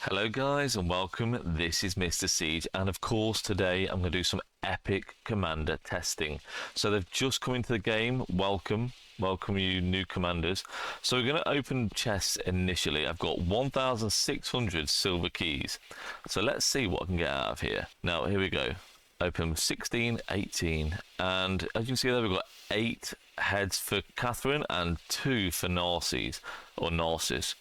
Hello guys and welcome, this is Mr. Siege, and of course today I'm going to do some epic commander testing. So they've just come into the game. Welcome you new commanders. So we're going to open chests initially. I've got 1,600 silver keys, so let's see what I can get out of here. Now here we go, open 16, 18, and as you can see there we've got 8 heads for Catherine and 2 for Narcissus,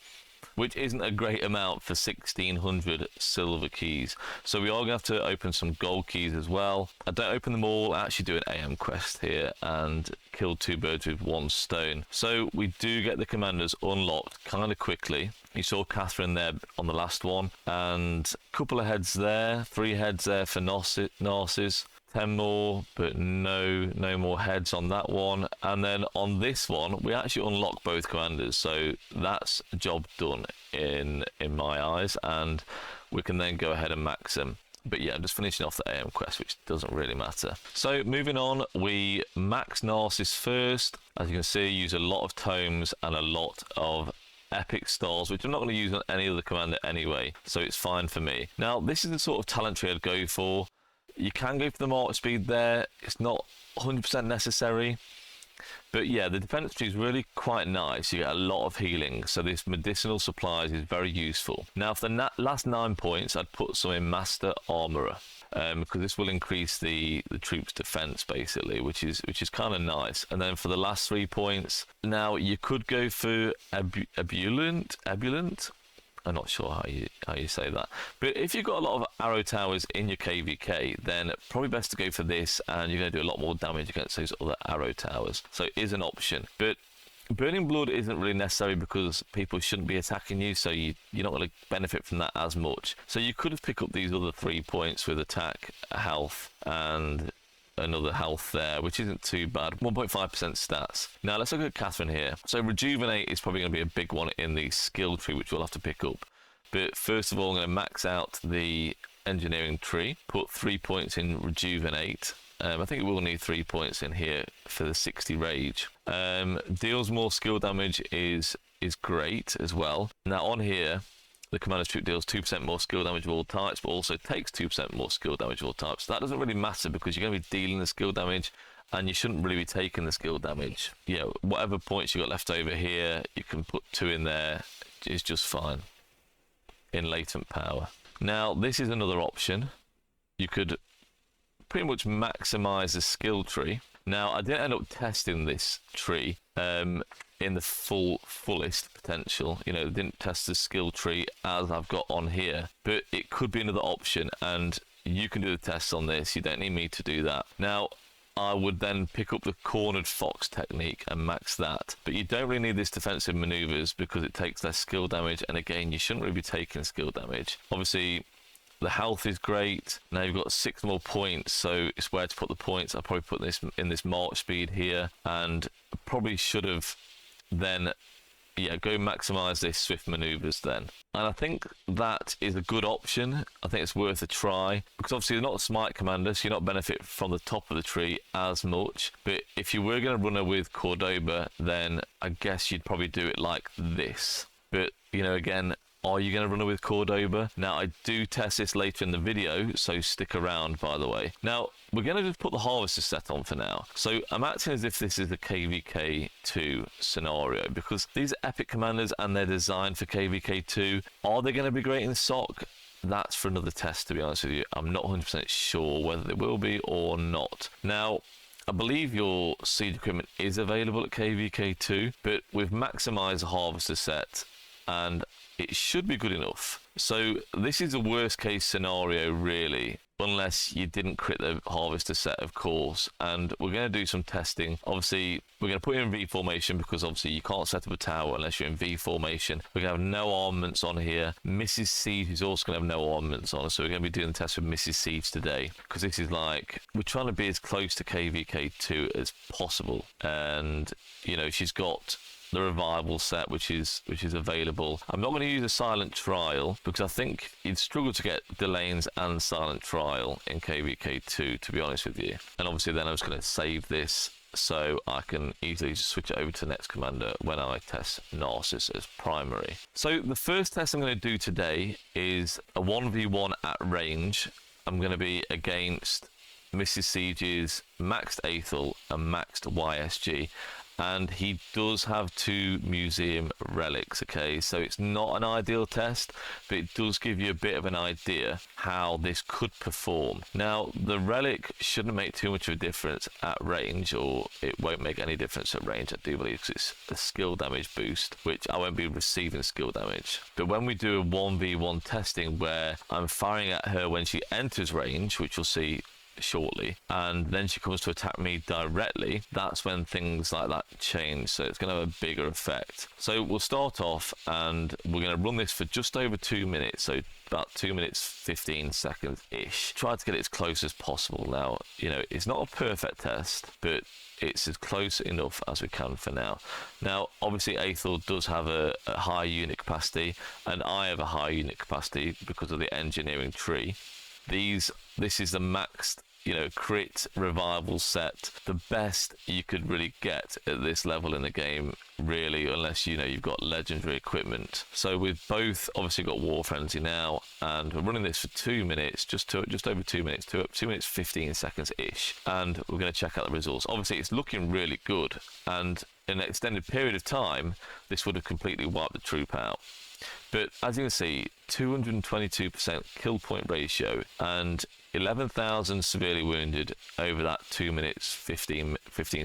which isn't a great amount for 1,600 silver keys. So we are going to have to open some gold keys as well. I don't open them all, I actually do an AM quest here and kill 2 birds with 1 stone. So we do get the commanders unlocked kind of quickly. You saw Catherine there on the last one, and a couple of heads there, 3 heads there for Narcissus. 10 more, but no more heads on that one. And then on this one we actually unlock both commanders, so that's a job done in my eyes, and we can then go ahead and max them. But yeah, I'm just finishing off the AM quest, which doesn't really matter. So moving on, we max Narcissus first. As you can see, use a lot of tomes and a lot of epic stars, which I'm not going to use on any other commander anyway, so it's fine for me. Now this is the sort of talent tree I'd go for. You can go for the march speed there, it's not 100% necessary, but yeah, the defense tree is really quite nice. You get a lot of healing, so this medicinal supplies is very useful. Now for the last 9 points I'd put some in Master Armourer, because this will increase the troops defense basically, which is kind of nice. And then for the last 3 points, now you could go for Ebullient. I'm not sure how you say that, but if you've got a lot of arrow towers in your KVK, then probably best to go for this, and you're going to do a lot more damage against those other arrow towers, so it is an option. But Burning Blood isn't really necessary because people shouldn't be attacking you, so you're not going to benefit from that as much. So you could have picked up these other 3 points with attack, health, and another health there, which isn't too bad. 1.5% stats. Now let's look at Catherine here. So Rejuvenate is probably going to be a big one in the skill tree, which we'll have to pick up. But first of all, I'm going to max out the engineering tree, put 3 points in Rejuvenate. I think we will need 3 points in here for the 60 rage. Deals more skill damage is great as well. Now on here, the commander's troop deals 2% more skill damage of all types, but also takes 2% more skill damage of all types. So that doesn't really matter because you're going to be dealing the skill damage, and you shouldn't really be taking the skill damage. You know, whatever points you got left over here, you can put 2 in there. It's just fine in latent power. Now this is another option. You could pretty much maximize the skill tree. Now I didn't end up testing this tree in the fullest potential, you know, didn't test the skill tree as I've got on here, but it could be another option, and you can do the tests on this. You don't need me to do that. Now I would then pick up the cornered fox technique and max that, but you don't really need this defensive maneuvers because it takes less skill damage, and again, you shouldn't really be taking skill damage. Obviously the health is great. Now you've got 6 more points, so it's where to put the points. I'll probably put this in this march speed here, and probably should have then go maximize this swift maneuvers then. And I think that is a good option. I think it's worth a try, because obviously they're not a smite commander, so you're not benefit from the top of the tree as much. But if you were going to run her with Cordoba, then I guess you'd probably do it like this. But you know, again, are you going to run it with Cordoba? Now I do test this later in the video, so stick around, by the way. Now we're going to just put the harvester set on for now. So I'm acting as if this is a KVK2 scenario, because these are epic commanders and they're designed for KVK2. Are they going to be great in SOC? That's for another test, to be honest with you. I'm not 100% sure whether they will be or not. Now I believe your siege equipment is available at KVK2, but we've maximized the harvester set and it should be good enough. So this is a worst case scenario really, unless you didn't crit the harvester set, of course. And we're going to do some testing. Obviously we're going to put it in V formation, because obviously you can't set up a tower unless you're in V formation. We're going to have no armaments on here. Mrs. Siege is also going to have no armaments on, so we're going to be doing the test with Mrs. Siege today, because this is like, we're trying to be as close to KVK2 as possible. And you know, she's got the revival set, which is available. I'm not going to use a silent trial because I think you'd struggle to get Delanes and silent trial in KVK2, to be honest with you. And obviously then I was going to save this so I can easily just switch it over to the next commander when I test Narcissus as primary. So the first test I'm going to do today is a 1v1 at range. I'm going to be against Mrs. Siege's maxed Aethel and maxed YSG, and he does have 2 museum relics. Okay, so it's not an ideal test, but it does give you a bit of an idea how this could perform. Now, the relic shouldn't make too much of a difference at range, or it won't make any difference at range, I do believe, because it's a skill damage boost, which I won't be receiving skill damage. But when we do a 1v1 testing where I'm firing at her when she enters range, which you'll see shortly, and then she comes to attack me directly, that's when things like that change, so it's going to have a bigger effect. So we'll start off and we're going to run this for just over 2 minutes, so about 2 minutes 15 seconds ish. Try to get it as close as possible. Now, you know, it's not a perfect test, but it's as close enough as we can for now. Now, obviously Aethel does have a high unit capacity, and I have a high unit capacity because of the engineering tree. This is the maxed, you know, crit revival set, the best you could really get at this level in the game, really, unless, you know, you've got legendary equipment. So we've both obviously got War Frenzy now, and we're running this for 2 minutes, just over 2 minutes, 2 minutes 15 seconds ish, and we're going to check out the results. Obviously it's looking really good, and in an extended period of time this would have completely wiped the troop out. But as you can see, 222% kill point ratio and 11,000 severely wounded over that 2 minutes 15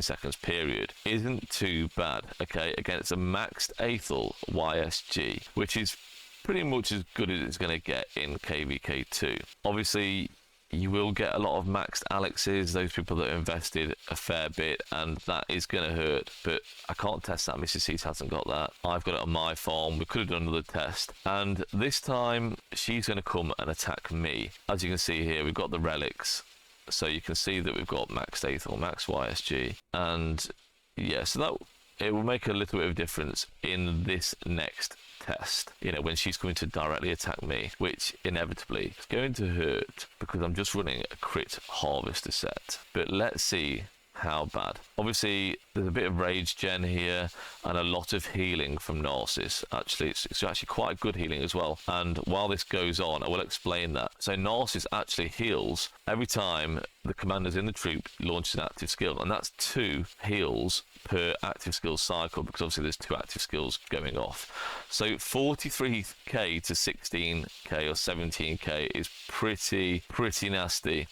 seconds period isn't too bad, okay, against a maxed Aethel YSG, which is pretty much as good as it's going to get in KVK2. Obviously, you will get a lot of maxed Alexes, those people that invested a fair bit, and that is going to hurt, but I can't test that. Mrs. Seas hasn't got that. I've got it on my farm. We could have done another test, and this time she's going to come and attack me. As you can see here, we've got the relics, so you can see that we've got maxed Aethel, max YSG, and yeah, so that it will make a little bit of difference in this next test, you know, when she's going to directly attack me, which inevitably is going to hurt because I'm just running a crit harvester set. But let's see how bad. Obviously there's a bit of rage gen here and a lot of healing from Narcissus. Actually it's actually quite good healing as well, and while this goes on I will explain that. So Narcissus actually heals every time the commander's in the troop launches an active skill, and that's 2 heals per active skill cycle, because obviously there's 2 active skills going off. So 43k to 16k or 17k is pretty nasty.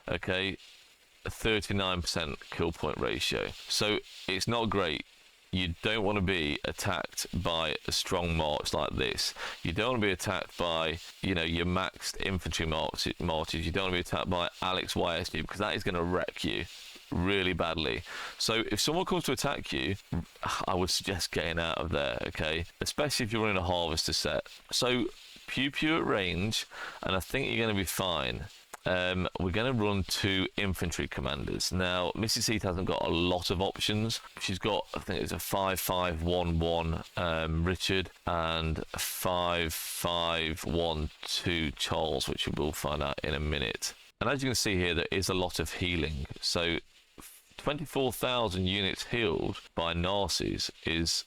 Okay, a 39% kill point ratio, so it's not great. You don't want to be attacked by a strong march like this. You don't want to be attacked by, you know, your maxed infantry marches. You don't want to be attacked by Alex YSG, because that is going to wreck you really badly. So if someone comes to attack you, I would suggest getting out of there, okay, especially if you're running a harvester set. So pew at range, and I think you're going to be fine. We're going to run 2 infantry commanders. Now, Mrs. Seat hasn't got a lot of options. She's got, I think it's a 5-5-1-1 Richard and a 5-5-1-2 Charles, which we will find out in a minute. And as you can see here, there is a lot of healing. So 24,000 units healed by Narcissus is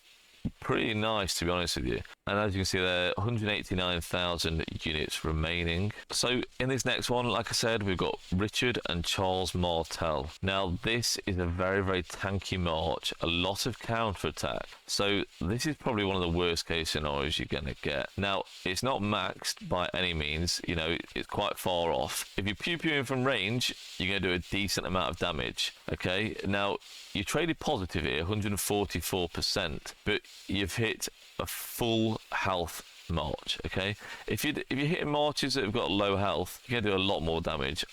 pretty nice, to be honest with you. And as you can see there, 189,000 units remaining. So in this next one, like I said, we've got Richard and Charles Martel. Now this is a very tanky march, a lot of counter attack. So this is probably one of the worst case scenarios you're gonna get. Now it's not maxed by any means, you know, it's quite far off. If you're pewing from range, you're gonna do a decent amount of damage. Okay, now you traded positive here, 144%, but you've hit a full health march. Okay, if you're hitting marches that have got low health, you're gonna do a lot more damage.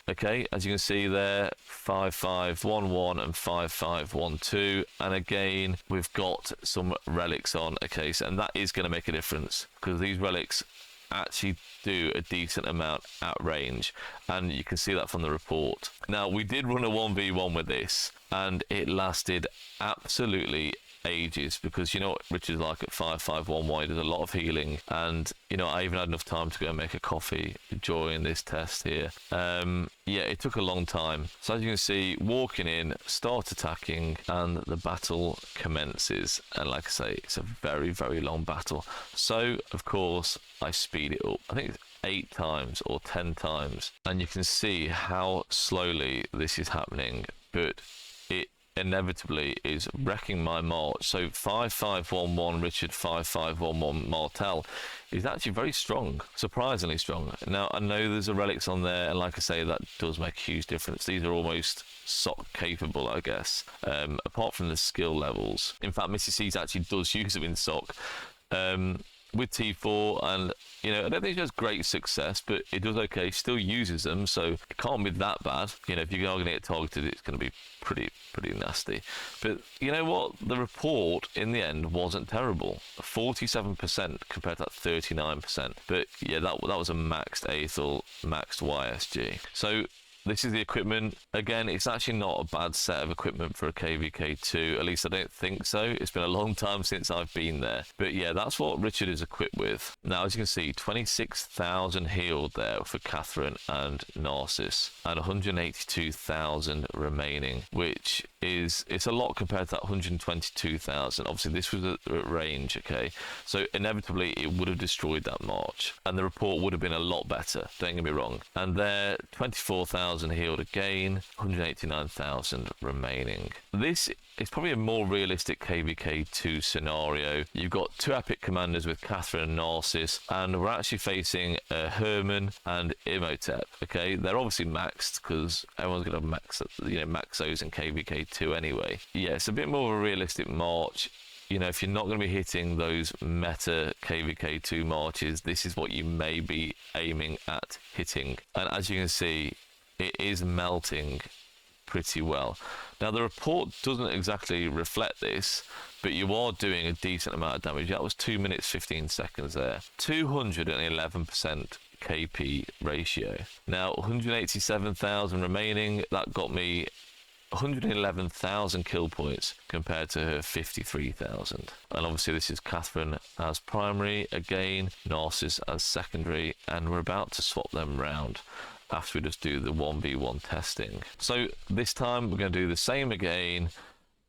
Okay, as you can see there, 5-5-1-1 and 5-5-1-2, and again we've got some relics on. Okay, so and that is going to make a difference, because these relics actually do a decent amount at range, and you can see that from the report. Now we did run a 1v1 with this, and it lasted absolutely ages, because you know what Richard's like at 5511. He does a lot of healing, and you know, I even had enough time to go and make a coffee during this test here. Yeah, it took a long time. So as you can see, walking in, start attacking, and the battle commences. And like I say, it's a very, very long battle. So of course I speed it up. I think it's 8 times or 10 times, and you can see how slowly this is happening, but it inevitably is wrecking my march. So 5511 Richard, 5511 Martel is actually very strong, surprisingly strong. Now I know there's a relics on there, and like I say, that does make a huge difference. These are almost sock capable, I guess, apart from the skill levels. In fact, Mrs. C's actually does use them in sock with T4, and you know, I don't think she has great success, but it does okay. She still uses them, so it can't be that bad. You know, if you're going to get targeted, it's going to be pretty nasty. But you know what? The report in the end wasn't terrible. 47% compared to that 39%. But yeah, that was a maxed Aethel, maxed YSG. So this is the equipment. Again, it's actually not a bad set of equipment for a KVK2, at least I don't think so. It's been a long time since I've been there. But yeah, that's what Richard is equipped with. Now, as you can see, 26,000 healed there for Catherine and Narcissus, and 182,000 remaining, which is, it's a lot compared to that 122,000. Obviously, this was at range, okay? So inevitably, it would have destroyed that march, and the report would have been a lot better, don't get me wrong. And there, 24,000 healed again, 189,000 remaining. This is probably a more realistic KVK2 scenario. You've got 2 epic commanders with Catherine and Narcissus, and we're actually facing Herman and Imhotep. Okay, they're obviously maxed because everyone's going to max those in KVK2 anyway. Yeah, it's a bit more of a realistic march. You know, if you're not going to be hitting those meta KVK2 marches, this is what you may be aiming at hitting. And as you can see, it is melting pretty well. Now, the report doesn't exactly reflect this, but you are doing a decent amount of damage. That was 2 minutes 15 seconds there. 211% KP ratio. Now, 187,000 remaining. That got me 111,000 kill points compared to her 53,000. And obviously this is Catherine as primary, again Narcissus as secondary, and we're about to swap them round after we just do the 1v1 testing. So this time we're going to do the same again,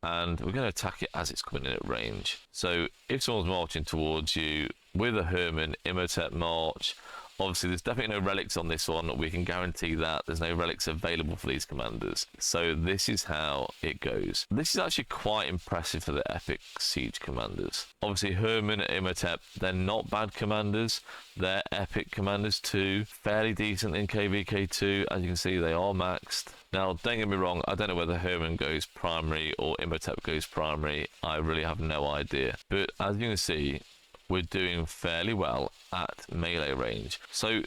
and we're going to attack it as it's coming in at range. So if someone's marching towards you with a Herman Imhotep march, obviously there's definitely no relics on this one. We can guarantee that there's no relics available for these commanders. So this is how it goes. This is actually quite impressive for the epic siege commanders. Obviously Herman and Imhotep, they're not bad commanders. They're epic commanders too. Fairly decent in KVK2. As you can see, they are maxed. Now, don't get me wrong, I don't know whether Herman goes primary or Imhotep goes primary. I really have no idea. But as you can see, we're doing fairly well at melee range. So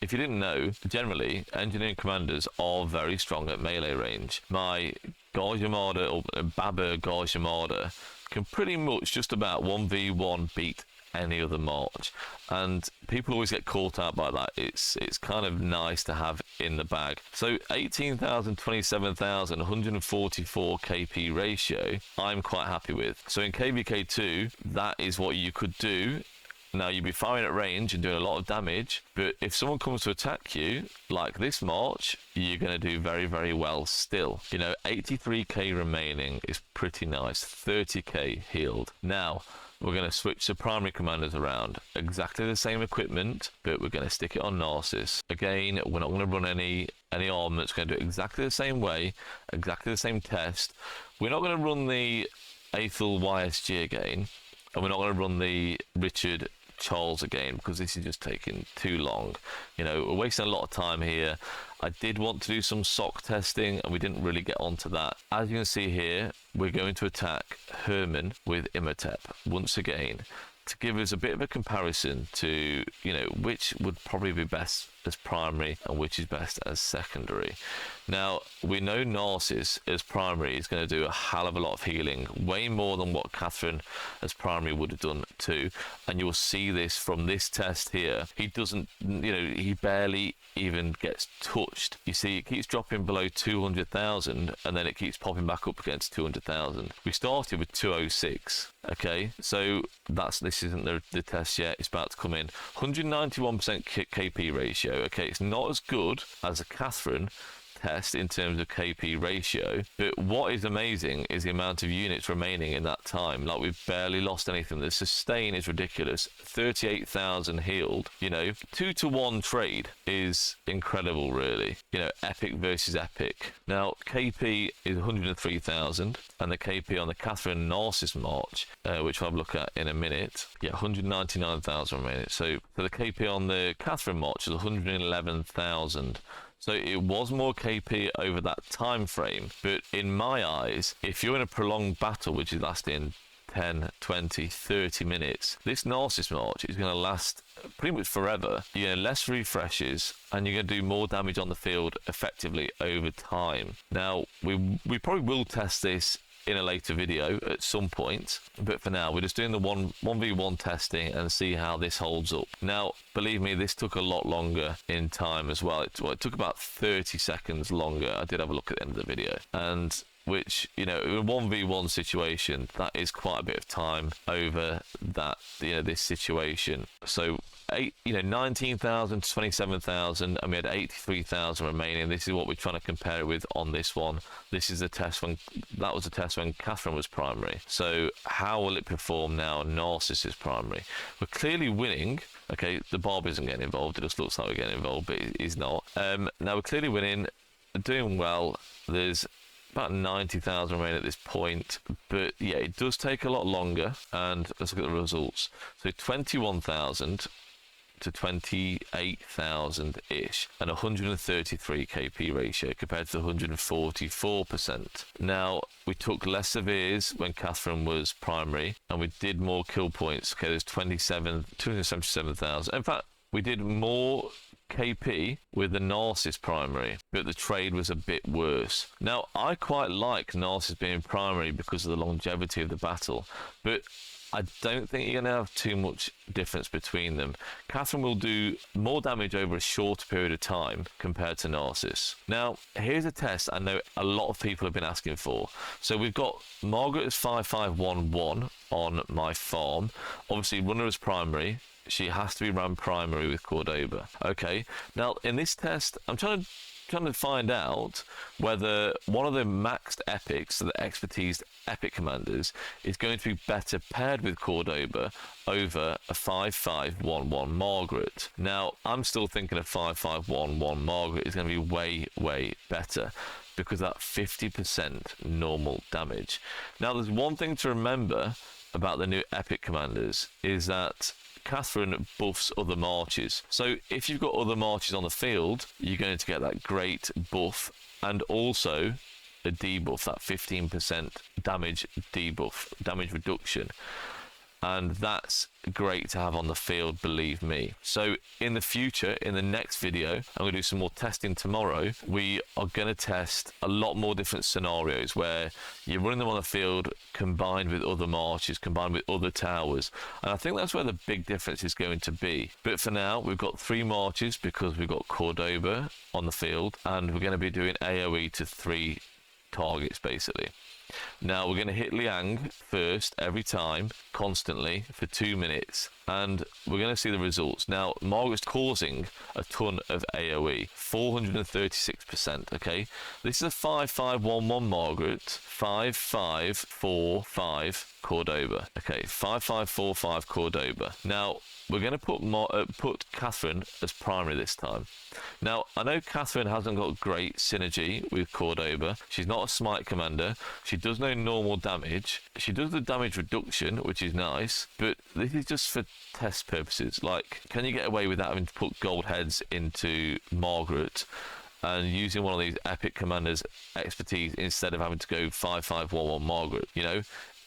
if you didn't know, generally engineering commanders are very strong at melee range. My Gauge Armada or Baba Gauge Armada can pretty much just about 1v1 beat any other march, and people always get caught out by that. It's kind of nice to have in the bag. So 18,000, 27,000, 144 KP ratio, I'm quite happy with. So in KVK2, that is what you could do. Now, you'd be firing at range and doing a lot of damage, but if someone comes to attack you, like this march, you're going to do very, very well still. You know, 83k remaining is pretty nice, 30k healed. Now, we're going to switch the primary commanders around. Exactly the same equipment, but we're going to stick it on Narcissus. Again, we're not going to run any armaments. We're going to do it exactly the same way, exactly the same test. We're not going to run the Aethel YSG again, and we're not going to run the Richard Charles again, because this is just taking too long. You know, we're wasting a lot of time here. I did want to do some sock testing, and we didn't really get onto that. As you can see here, we're going to attack Herman with Imhotep once again, to give us a bit of a comparison to, you know, which would probably be best as primary and which is best as secondary. Now, we know Narcissus as primary is going to do a hell of a lot of healing, way more than what Catherine as primary would have done too. And you'll see this from this test here. He doesn't, he barely even gets touched. You see, it keeps dropping below 200,000 and then it keeps popping back up against 200,000. We started with 206. Okay, so this isn't the test yet. It's about to come in. 191% KP ratio. Okay, it's not as good as a Catherine test in terms of KP ratio, but what is amazing is the amount of units remaining in that time. Like, we've barely lost anything. The sustain is ridiculous. 38,000 healed. 2-to-1 trade is incredible, really. Epic versus epic. Now, KP is 103,000, and the KP on the Catherine Narcissus March, which I'll look at in a minute, 199,000 remaining. So the KP on the Catherine March is 111,000. So it was more KP over that time frame, but in my eyes, if you're in a prolonged battle which is lasting 10, 20, 30 minutes, this Narcissus March is going to last pretty much forever. Less refreshes, and you're going to do more damage on the field effectively over time. Now, we probably will test this in a later video at some point, but for now we're just doing the 1v1 testing and see how this holds up. Now, believe me, this took a lot longer in time as well. It took about 30 seconds longer. I did have a look at the end of the video, and which, in a 1v1 situation, that is quite a bit of time over that, this situation. So 19,000 to 27,000, and we had 83,000 remaining. This is what we're trying to compare it with on this one. This is the test that was a test when Catherine was primary. So how will it perform now Narcissus is primary? We're clearly winning. Okay, the Barb isn't getting involved. It just looks like we're getting involved, but he's not. Now we're clearly winning, doing well. There's about 90,000 remaining at this point, but yeah, it does take a lot longer. And let's look at the results. So 21,000 to 28,000-ish, and 133 KP ratio compared to the 144%. Now, we took less severes when Catherine was primary, and we did more kill points. Okay, there's 277,000. In fact, we did more KP with the Narcissus primary, but the trade was a bit worse. Now, I quite like Narcissus being primary because of the longevity of the battle, but I don't think you're going to have too much difference between them. Catherine will do more damage over a shorter period of time compared to Narcissus. Now, here's a test I know a lot of people have been asking for. So we've got Margaret as 5511 on my farm. Obviously, runner as primary. She has to be run primary with Cordoba. Okay, now in this test, I'm trying to find out whether one of the maxed epics, so the expertise epic commanders, is going to be better paired with Cordoba over a 5511 Margaret. Now, I'm still thinking a 5511 Margaret is going to be way, way better because that 50% normal damage. Now, there's one thing to remember about the new epic commanders is that Catherine buffs other marches. So if you've got other marches on the field, you're going to get that great buff and also a debuff, that 15% damage debuff, damage reduction. And that's great to have on the field, believe me. So in the future, in the next video, I'm going to do some more testing tomorrow. We are going to test a lot more different scenarios where you're running them on the field combined with other marches, combined with other towers. And I think that's where the big difference is going to be. But for now, we've got 3 marches because we've got Cordoba on the field, and we're going to be doing AoE to 3 targets, basically. Now we're going to hit Liang first every time, constantly, for 2 minutes, and we're going to see the results. Now, Margaret's causing a ton of AoE, 436%, okay? This is a 5511 Margaret, 5545 Cordoba. Okay, 5545 Cordoba. Now, we're going to put Catherine as primary this time. Now, I know Catherine hasn't got great synergy with Cordoba. She's not a smite commander. She does no normal damage. She does the damage reduction, which is nice, but this is just for test purposes. Like, can you get away without having to put gold heads into Margaret and using one of these epic commanders' expertise instead of having to go 5511 Margaret?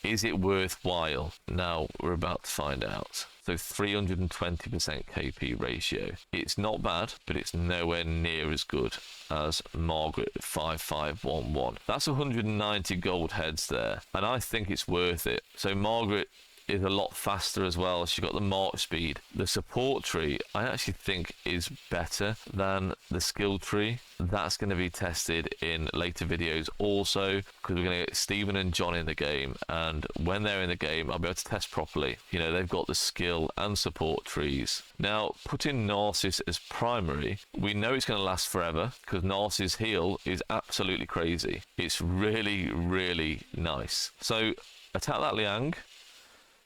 is it worthwhile? Now we're about to find out. So 320% KP ratio. It's not bad, but it's nowhere near as good as Margaret at 5511. That's 190 gold heads there, and I think it's worth it. So Margaret is a lot faster as well. She's got the march speed. The support tree, I actually think, is better than the skill tree. That's going to be tested in later videos also, because we're going to get Stephen and John in the game, and when they're in the game I'll be able to test properly. You know, they've got the skill and support trees. Now, putting Narcissus as primary, we know it's going to last forever because Narcissus' heal is absolutely crazy. It's really, really nice. So attack that Liang.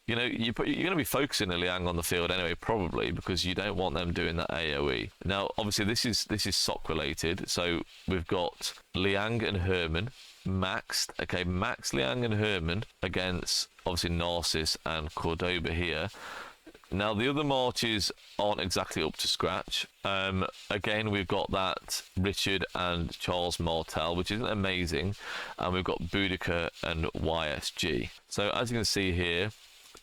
You know, you're going to be focusing the Liang on the field anyway, probably, because you don't want them doing that AoE. Now, obviously, this is SOC related, so we've got Liang and Herman maxed. Okay, max Liang and Herman against, obviously, Narcissus and Cordoba here. Now, the other marches aren't exactly up to scratch. Again, we've got that Richard and Charles Martel, which isn't amazing, and we've got Boudica and YSG. So, as you can see here,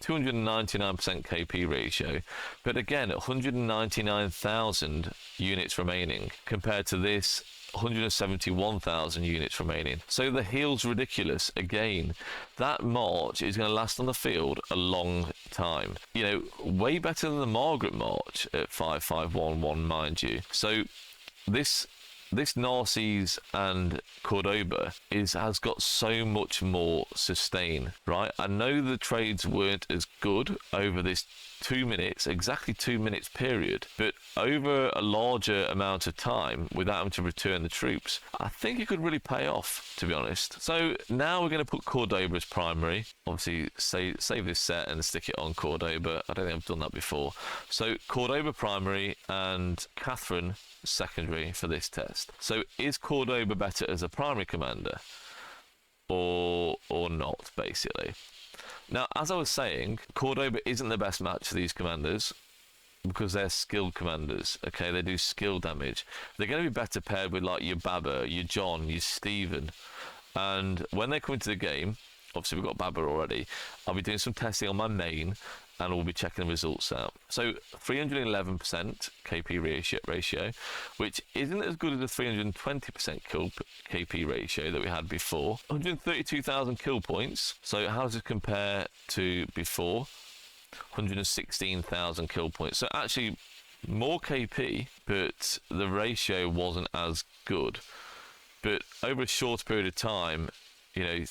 299% KP ratio, but again 199,000 units remaining compared to this 171,000 units remaining. So the heal's ridiculous. Again, that march is going to last on the field a long time. You know, way better than the Margaret march at 5511, mind you. So this Narcissus and Cordoba has got so much more sustain, right? I know the trades weren't as good over this 2 minutes, exactly 2 minutes period, but over a larger amount of time without having to return the troops, I think it could really pay off, to be honest. So now we're going to put Cordoba as primary. Obviously, save this set and stick it on Cordoba. I don't think I've done that before. So Cordoba primary and Catherine secondary for this test. So is Cordoba better as a primary commander or not, basically? Now, as I was saying, Cordoba isn't the best match for these commanders because they're skilled commanders. Okay, they do skill damage. They're going to be better paired with like your Baba, your John, your Stephen, and when they come into the game, obviously we've got Baba already, I'll be doing some testing on my main and we'll be checking the results out. So 311% KP ratio, which isn't as good as the 320% KP ratio that we had before. 132,000 kill points. So how does it compare to before? 116,000 kill points. So actually more KP, but the ratio wasn't as good. But over a short period of time, you know,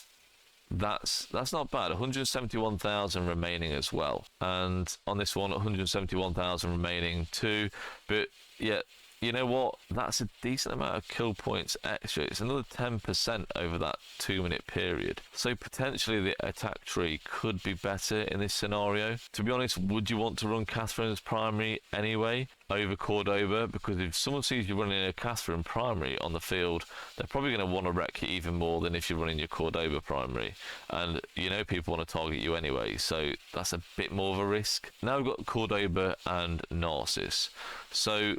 that's not bad. 171,000 remaining as well, and on this one 171,000 remaining too. But yeah, you know what, that's a decent amount of kill points extra. It's another 10% over that 2 minute period, so potentially the attack tree could be better in this scenario. To be honest, would you want to run Catherine as primary anyway over Cordoba? Because if someone sees you running a Catherine primary on the field, they're probably going to want to wreck you even more than if you're running your Cordoba primary, and you know people want to target you anyway, so that's a bit more of a risk. Now we've got Cordoba and Narcissus. So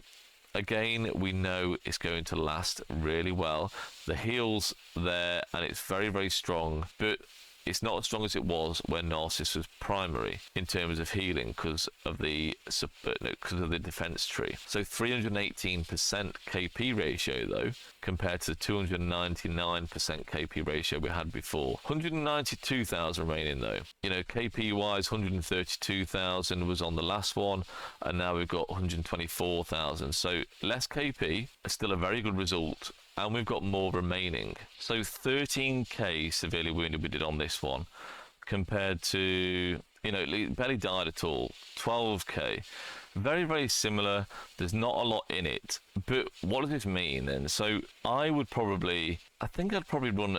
again, we know it's going to last really well. The heal's there and it's very, very strong, but it's not as strong as it was when Narcissus was primary in terms of healing because of the defense tree. So 318% KP ratio though, compared to the 299% KP ratio we had before. 192,000 remaining though. You know, KP wise, 132,000 was on the last one, and now we've got 124,000. So less KP, still a very good result. And we've got more remaining. So 13k severely wounded we did on this one, compared to, you know, barely died at all, 12k. Very, very similar. There's not a lot in it. But what does this mean then? So I think I'd probably run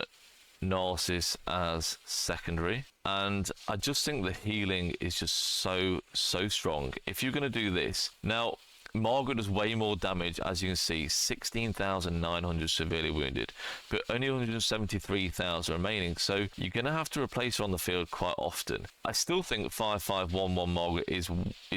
Narcissus as secondary. And I just think the healing is just so strong. If you're going to do this, now, Margaret does way more damage, as you can see, 16,900 severely wounded, but only 173,000 remaining, so you're going to have to replace her on the field quite often. I still think 5511 Margaret is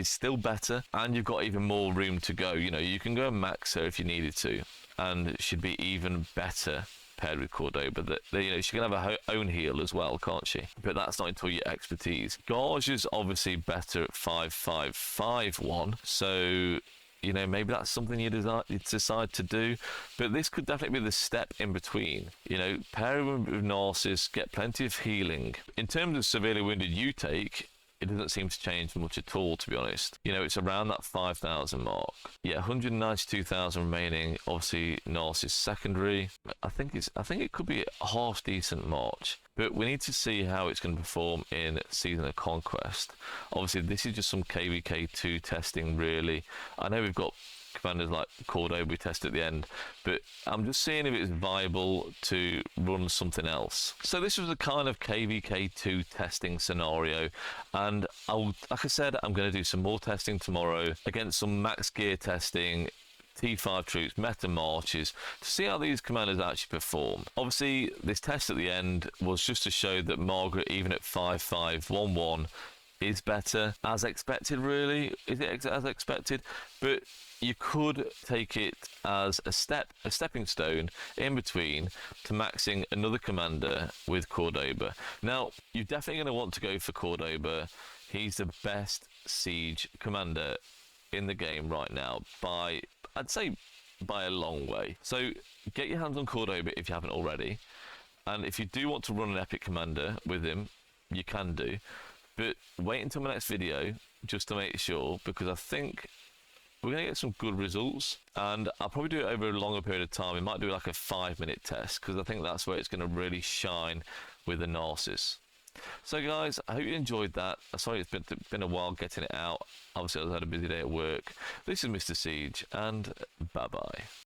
still better, and you've got even more room to go. You know, you can go and max her if you needed to, and she'd be even better paired with Cordoba. That you know, she can have her own heal as well, can't she? But that's not until your expertise. Gauge is obviously better at 5-5-5-1, so you know, maybe that's something you decide to do. But this could definitely be the step in between. You know, pair him with Narcissus, get plenty of healing. In terms of severely wounded you take, it doesn't seem to change much at all, to be honest. You know, it's around that 5,000 mark. Yeah, 192,000 remaining. Obviously, Narcissus secondary. I think it could be a half decent March. But we need to see how it's going to perform in Season of Conquest. Obviously, this is just some KVK2 testing, really. I know we've got commanders like Cordoba we test at the end, but I'm just seeing if it's viable to run something else. So this was a kind of KVK2 testing scenario, and like I said, I'm going to do some more testing tomorrow against some max gear testing, T5 troops, meta marches, to see how these commanders actually perform. Obviously, this test at the end was just to show that Margaret, even at 5-5-1-1, is better, as expected, really. Is it as expected? But you could take it as a stepping stone in between to maxing another commander with Cordoba. Now, you're definitely going to want to go for Cordoba. He's the best siege commander in the game right now by, I'd say, by a long way. So get your hands on Cordoba if you haven't already. And if you do want to run an epic commander with him, you can do. But wait until my next video just to make sure, because I think we're going to get some good results, and I'll probably do it over a longer period of time. We might do like a 5-minute test, because I think that's where it's going to really shine with the Narcissus. So guys, I hope you enjoyed that. Sorry it's been a while getting it out. Obviously I had a busy day at work. This is Mr. Siege, and bye bye.